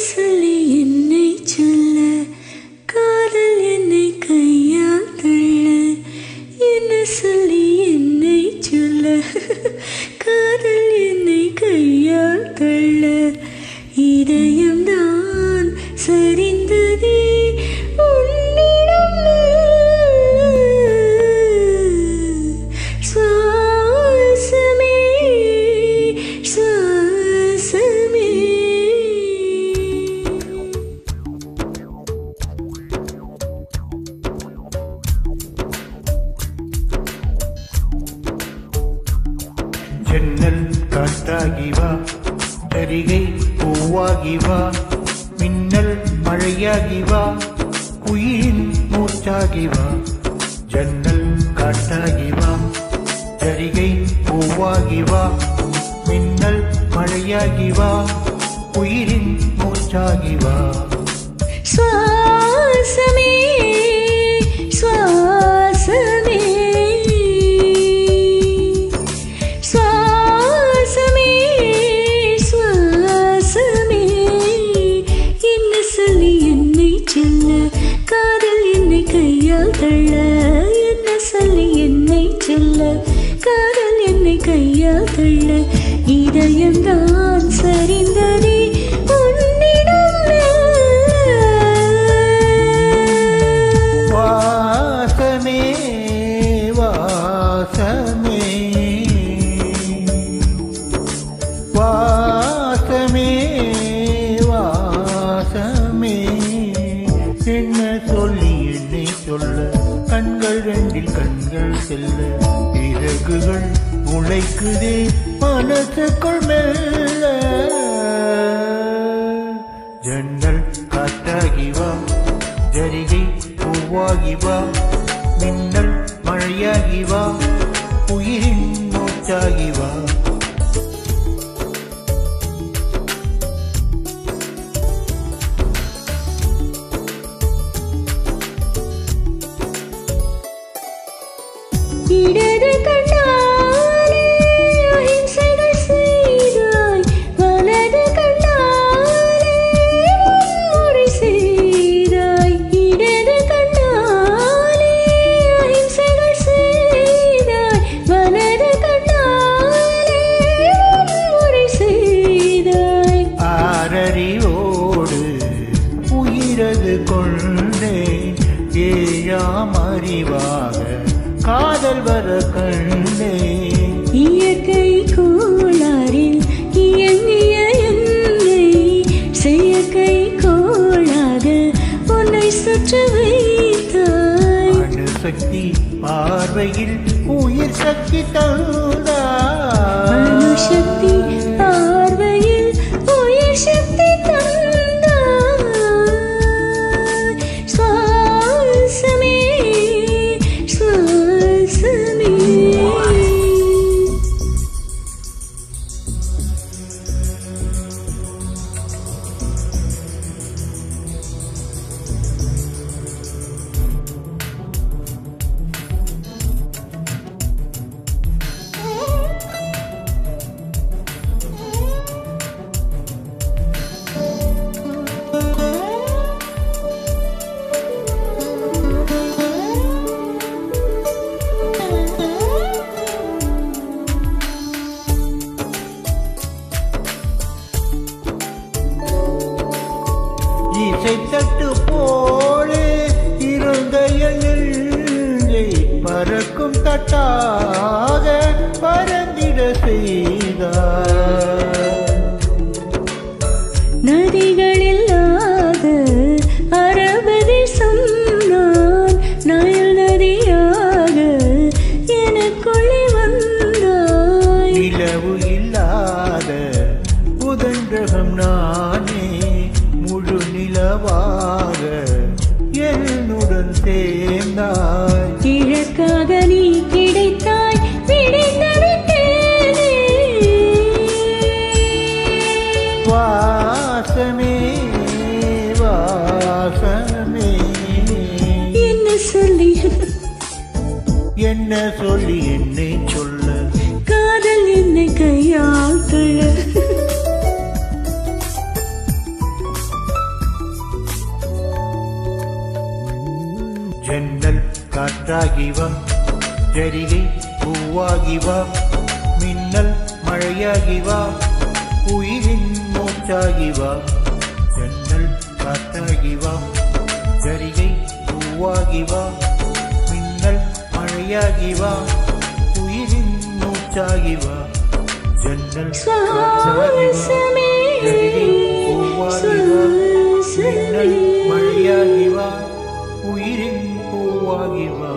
சொல்லி என்னை சொல்ல காதல் என்னை கையால் தள்ள என்ன சொல்லி என்னை சொல்ல காதல் என்னை கையால் தள்ள இதயம்தான் சரிந்ததே உன்னிடம் சுவாசமே சுவாசமே ஜன்னல் காட்டாகி வா சரிகை பூவாகி வா மின்னல் மழையாகி வா உயிரின் மூச்சாகி வா ஜன்னல் காட்டாகி வா சரிகை பூவாகி வா மின்னல் மழையாகி வா உயிரின் மூச்சாகி வா சுவாசமே சுவாசமே சுவாசமே சுவாசமே என்ன சொல்லி என்னை சொல்ல காதல் என்னை கையால் தள்ள என்ன சொல்லி என்னை சொல்ல காதல் என்னை கையால் தள்ள இதயம்தான் சரிந்ததே உன்னிடம் வாசமே வாசமே வாசமே வாசமே என்ன சொல்லி என்னை சொல்ல கண்கள் ரெண்டில் கண்கள் செல்ல இறகுகள் முளைக்குதே மனசுக்குள் மெல்ல ஜன்னல் காட்டாகி வா ஜரிகை பூவாகி வா மின்னல் மழையாகி வா உயிரின் மூச்சாகி வா இடது கண்ணாலே அஹிம்சைகள் செய்தாய் வலது கண்ணாலே வன்முறை செய்தாய் இடது கண்ணாலே அஹிம்சைகள் செய்தாய் வலது கண்ணாலே வன்முறை செய்தாய் ஆரறிவோடு உயிரது கொண்டேன் ஏழாம் அறிவாக காதல் வர கண்டே இயற்கை கோளாறில் இயங்கிய என்னை செயற்கை கோளாக உன்னை சுற்ற வைத்தாய் அணுசக்தி பார்வையில் உயிர் சக்தி தந்தாய் அணுசக்தி பார்வையில் உயிர் சக்தி தந்தாய் சுவாசமே சுவாசமே இசைத்தட்டு போலே இருந்த நெஞ்சை பறக்கும் தட்டாக பறந்திட செய்தார் நதிகளில்லாத அரபு தேசம் நான் நயல் நதியாக எனக்குள்ளே வந்தாய் நிலவு இல்லாத புதன்றகம் நானே முழு நிலவாக என்னுடன் சேர்ந்தாய் கிழக்காக நீ கிடைத்தாய் காற்றாகி வா ஜரிகை பூவாகி வா மின்னல் மழையாகி வா உயிரின் மூச்சாகி வா ஜன்னல் காற்றாகி வா ஜரிகை பூவாகி வா மின்னல் மழையாகி வா உயிரின் மூச்சாகி வா ஜன்னல் காற்றாகி வா ஜரிகை பூவாகி வா மின்னல் மழையாகி வா உயிரின் பூவாகி வா